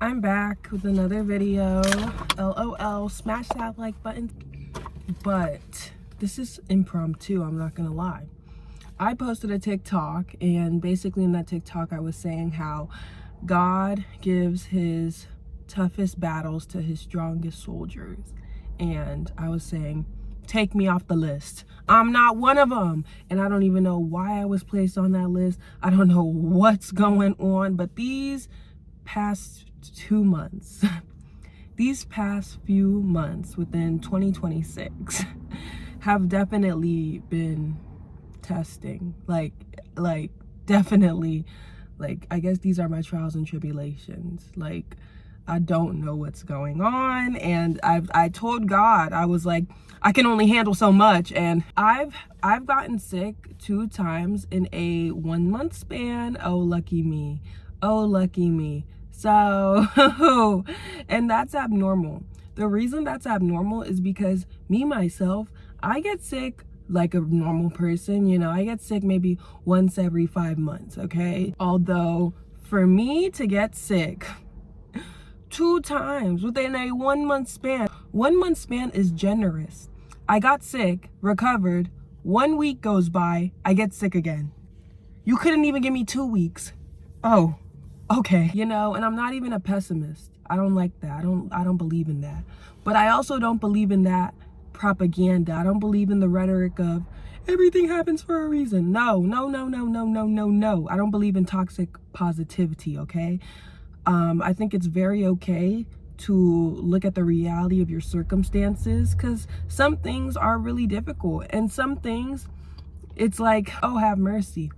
I'm back with another video. LOL, smash that like button. But this is impromptu, I'm not gonna lie. I posted a TikTok, and basically in that TikTok I was saying how God gives his toughest battles to his strongest soldiers. And I was saying, take me off the list. I'm not one of them. And I don't even know why I was placed on that list. I don't know what's going on, but these past 2 months, these past few months within 2026 have definitely been testing. Like definitely, like, I guess these are my trials and tribulations. Like, I don't know what's going on, and I told God, I was like, I can only handle so much. And I've gotten sick 2 times in a 1 month span. Oh, lucky me. Oh, lucky me. So and that's abnormal. The reason that's abnormal is because me myself, I get sick like a normal person. You know, I get sick maybe once every 5 months, okay? Although for me to get sick 2 times within a 1 month span, 1 month span is generous. I got sick, recovered, 1 week goes by, I get sick again. You couldn't even give me 2 weeks. Oh, okay. You know, and I'm not even a pessimist. I don't like that. I don't believe in that. But I also don't believe in that propaganda. I don't believe in the rhetoric of everything happens for a reason. No. I don't believe in toxic positivity, okay? I think it's very okay to look at the reality of your circumstances, because some things are really difficult, and some things it's like, oh, have mercy.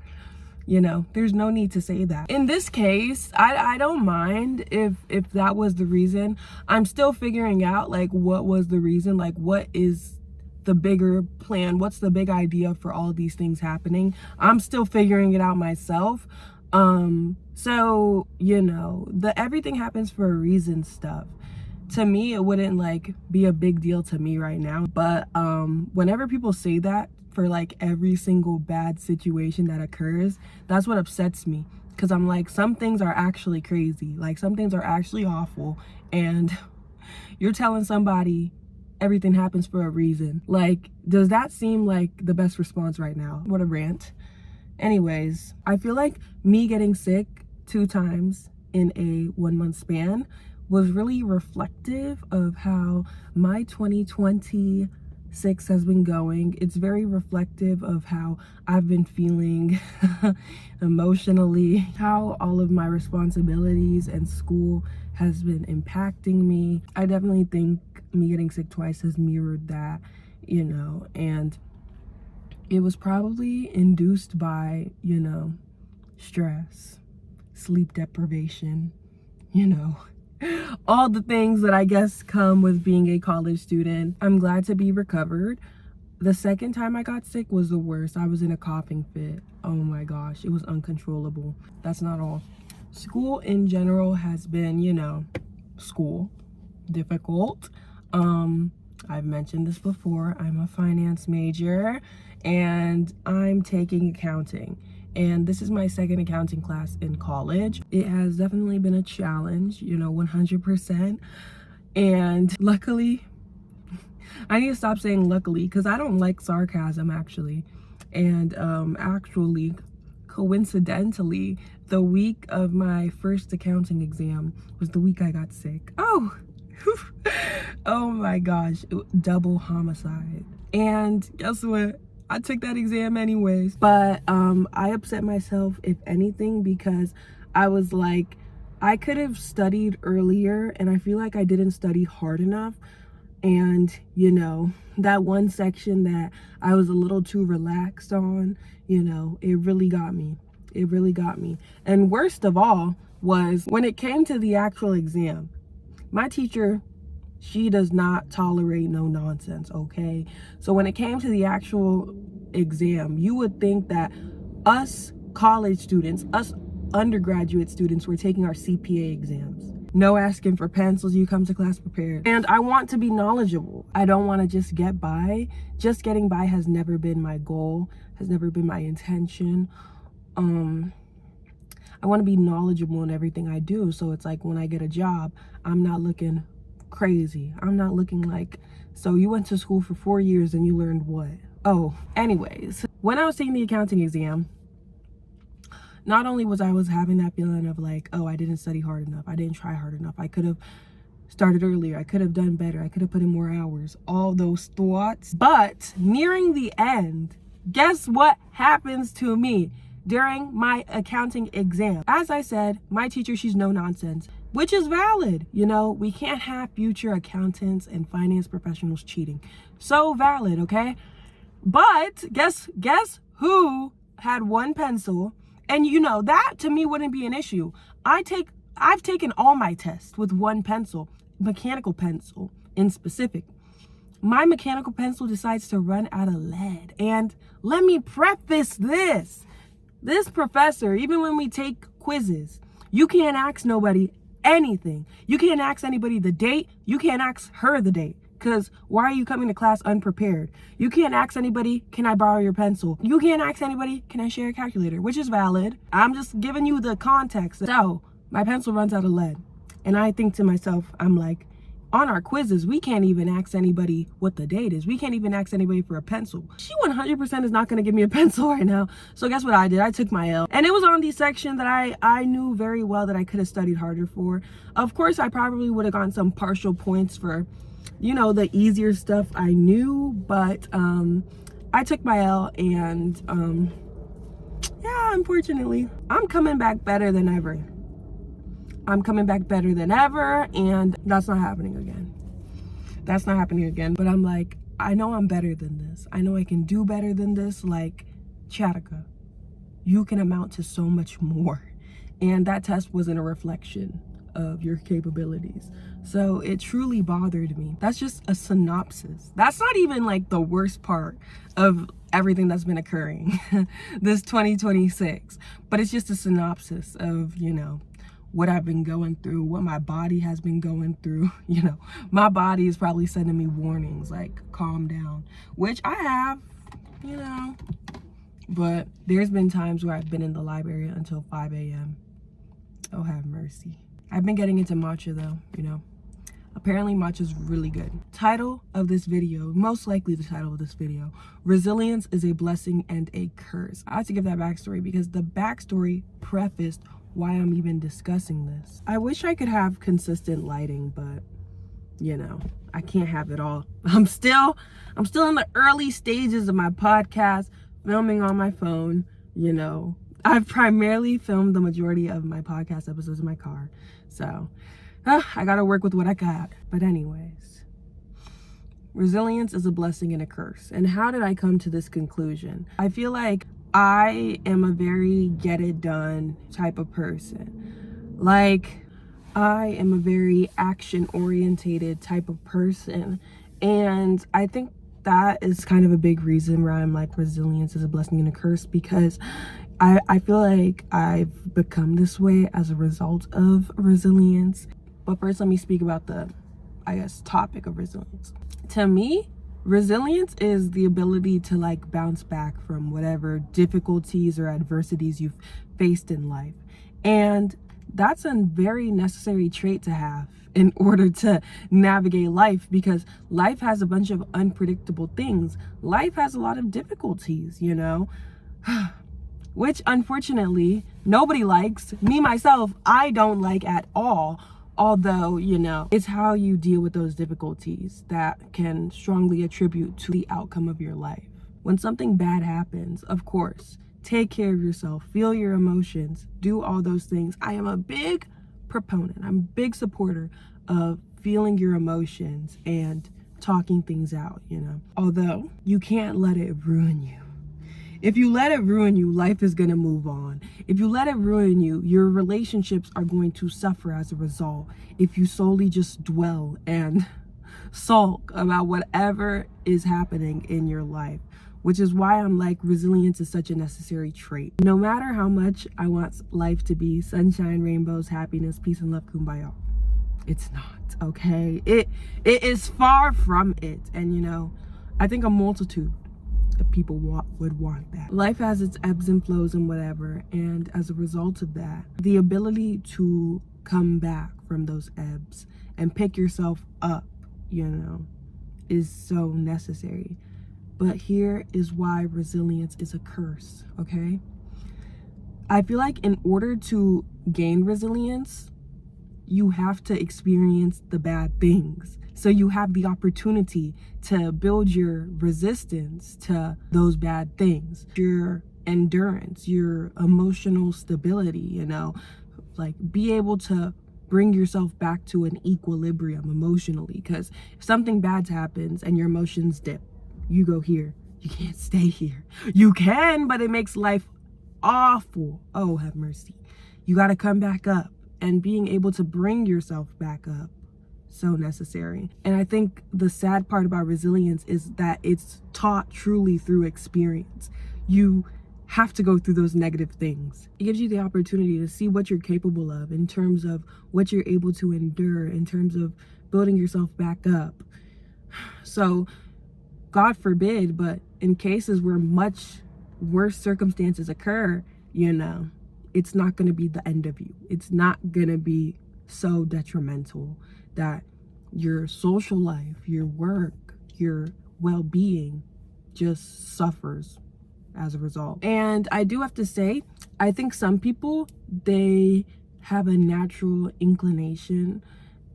You know, there's no need to say that. In this case, I don't mind if that was the reason. I'm still figuring out, like, what was the reason, like, what is the bigger plan, what's the big idea for all these things happening. I'm still figuring it out myself. So, you know, the everything happens for a reason stuff, to me, it wouldn't like be a big deal to me right now. But whenever people say that for like every single bad situation that occurs, that's what upsets me. Because I'm like, some things are actually crazy, like some things are actually awful, and you're telling somebody everything happens for a reason. Like, does that seem like the best response right now? What a rant. Anyways, I feel like me getting sick 2 times in a 1 month span was really reflective of how my 2026 has been going. It's very reflective of how I've been feeling emotionally, how all of my responsibilities and school has been impacting me. I definitely think me getting sick twice has mirrored that, you know, and it was probably induced by, you know, stress, sleep deprivation, you know, all the things that I guess come with being a college student. I'm glad to be recovered. The second time I got sick was the worst. I was in a coughing fit. Oh my gosh, it was uncontrollable. That's not all. School in general has been, you know, school, difficult. I've mentioned this before. I'm a finance major and I'm taking accounting. And this is my second accounting class in college. It has definitely been a challenge, you know, 100%. And luckily, I need to stop saying luckily, because I don't like sarcasm actually. And actually, coincidentally, the week of my first accounting exam was the week I got sick. Oh, oh my gosh, double homicide. And guess what? I took that exam anyways. But I upset myself, if anything, because I was like, I could have studied earlier, and I feel like I didn't study hard enough. And, you know, that one section that I was a little too relaxed on, you know, it really got me. It really got me. And worst of all was when it came to the actual exam, my teacher, she does not tolerate no nonsense, okay? So when it came to the actual exam, you would think that us college students, us undergraduate students, were taking our CPA exams. No asking for pencils, you come to class prepared. And I want to be knowledgeable. I don't want to just get by. Just getting by has never been my goal, has never been my intention. I want to be knowledgeable in everything I do. So it's like when I get a job, I'm not looking crazy. I'm not looking like, so you went to school for 4 years and you learned what? Oh, anyways, when I was taking the accounting exam, not only was having that feeling of like, oh, I didn't study hard enough. I didn't try hard enough. I could have started earlier. I could have done better. I could have put in more hours. All those thoughts. But nearing the end, guess what happens to me during my accounting exam? As I said, my teacher, she's no nonsense, which is valid. You know, we can't have future accountants and finance professionals cheating. So valid, okay? But guess who had one pencil? And you know, that to me wouldn't be an issue. I've taken all my tests with one pencil, mechanical pencil in specific. My mechanical pencil decides to run out of lead. And let me preface this. This professor, even when we take quizzes, you can't ask nobody anything. You can't ask anybody the date. You can't ask her the date. Because why are you coming to class unprepared? You can't ask anybody, can I borrow your pencil? You can't ask anybody, can I share a calculator? Which is valid. I'm just giving you the context. So my pencil runs out of lead. And I think to myself, I'm like, on our quizzes, we can't even ask anybody what the date is. We can't even ask anybody for a pencil. She 100% is not going to give me a pencil right now. So guess what I did? I took my L. And it was on the section that I knew very well that I could have studied harder for. Of course, I probably would have gotten some partial points for, you know, the easier stuff I knew. But I took my L and yeah, unfortunately, I'm coming back better than ever. I'm coming back better than ever, and that's not happening again. That's not happening again. But I'm like, I know I'm better than this. I know I can do better than this. Like, Chatika, you can amount to so much more. And that test wasn't a reflection of your capabilities. So it truly bothered me. That's just a synopsis. That's not even like the worst part of everything that's been occurring this 2026. But it's just a synopsis of, you know, what I've been going through, what my body has been going through. You know, my body is probably sending me warnings like, calm down, which I have, you know. But there's been times where I've been in the library until 5 a.m. Oh, have mercy. I've been getting into matcha though, you know. Apparently matcha's really good. Title of this video, most likely the title of this video, Resilience is a Blessing and a Curse. I have to give that backstory because the backstory prefaced why I'm even discussing this. I wish I could have consistent lighting, but you know, I can't have it all. I'm still in the early stages of my podcast, filming on my phone. You know, I've primarily filmed the majority of my podcast episodes in my car, so I gotta work with what I got. But anyways, resilience is a blessing and a curse. And how did I come to this conclusion? I feel like I am a very get it done type of person. Like, I am a very action orientated type of person. And I think that is kind of a big reason why I'm like, resilience is a blessing and a curse, because I feel like I've become this way as a result of resilience. But first, let me speak about the, I guess, topic of resilience. To me, resilience is the ability to like bounce back from whatever difficulties or adversities you've faced in life. And that's a very necessary trait to have in order to navigate life, because life has a bunch of unpredictable things. Life has a lot of difficulties, you know, which unfortunately nobody likes. Me, myself, I don't like at all. Although, you know, it's how you deal with those difficulties that can strongly attribute to the outcome of your life. When something bad happens, of course, take care of yourself, feel your emotions, do all those things. I am a big proponent, I'm a big supporter of feeling your emotions and talking things out, you know. Although, you can't let it ruin you. If you let it ruin you, life is going to move on. If you let it ruin you, your relationships are going to suffer as a result. If you solely just dwell and sulk about whatever is happening in your life, which is why I'm like, resilience is such a necessary trait. No matter how much I want life to be sunshine, rainbows, happiness, peace, and love, kumbaya, it's not, okay? It is far from it. And you know, I think a multitude if people would want that. Life has its ebbs and flows and whatever, and as a result of that, the ability to come back from those ebbs and pick yourself up, you know, is so necessary. But here is why resilience is a curse, okay? I feel like in order to gain resilience, you have to experience the bad things. So you have the opportunity to build your resistance to those bad things, your endurance, your emotional stability, you know, like be able to bring yourself back to an equilibrium emotionally. Because if something bad happens and your emotions dip, you go here. You can't stay here. You can, but it makes life awful. Oh, have mercy. You got to come back up, and being able to bring yourself back up, so necessary. And I think the sad part about resilience is that it's taught truly through experience. You have to go through those negative things. It gives you the opportunity to see what you're capable of in terms of what you're able to endure, in terms of building yourself back up. So God forbid, but in cases where much worse circumstances occur, you know, it's not going to be the end of you. It's not going to be so detrimental that your social life, your work, your well-being just suffers as a result. And I do have to say, I think some people, they have a natural inclination.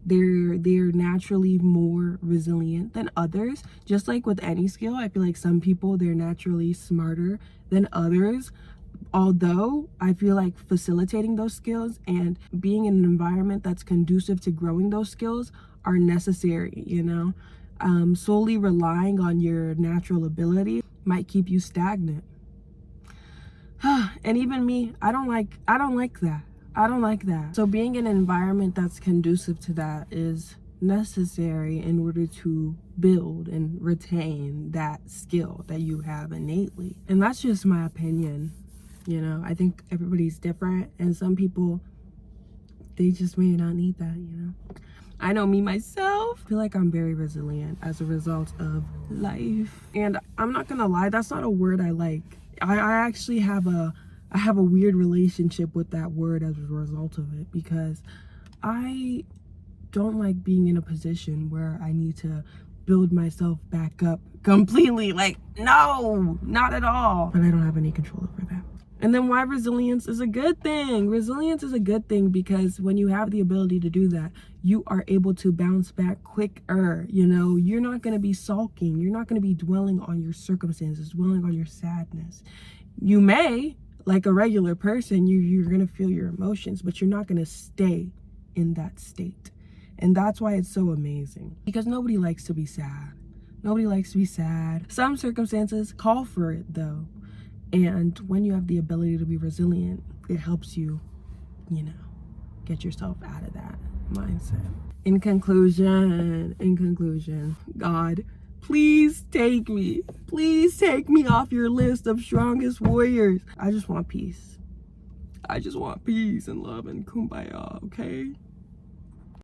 They're naturally more resilient than others. Just like with any skill, I feel like some people, they're naturally smarter than others. Although I feel like facilitating those skills and being in an environment that's conducive to growing those skills are necessary, you know. Solely relying on your natural ability might keep you stagnant. And even me, I don't like that. I don't like that. So being in an environment that's conducive to that is necessary in order to build and retain that skill that you have innately. And that's just my opinion. You know, I think everybody's different, and some people, they just may not need that, you know. I know me myself, I feel like I'm very resilient as a result of life. And I'm not gonna lie, that's not a word I like. I actually have a weird relationship with that word as a result of it, because I don't like being in a position where I need to build myself back up completely. Like, no, not at all. But I don't have any control over that. And then why resilience is a good thing. Resilience is a good thing because when you have the ability to do that, you are able to bounce back quicker. You know, you're not going to be sulking. You're not going to be dwelling on your circumstances, dwelling on your sadness. You may, like a regular person, you're going to feel your emotions, but you're not going to stay in that state. And that's why it's so amazing, because nobody likes to be sad. Nobody likes to be sad. Some circumstances call for it though. And when you have the ability to be resilient, it helps you, you know, get yourself out of that mindset. In conclusion, God, please take me. Please take me off your list of strongest warriors. I just want peace. I just want peace and love and kumbaya, okay?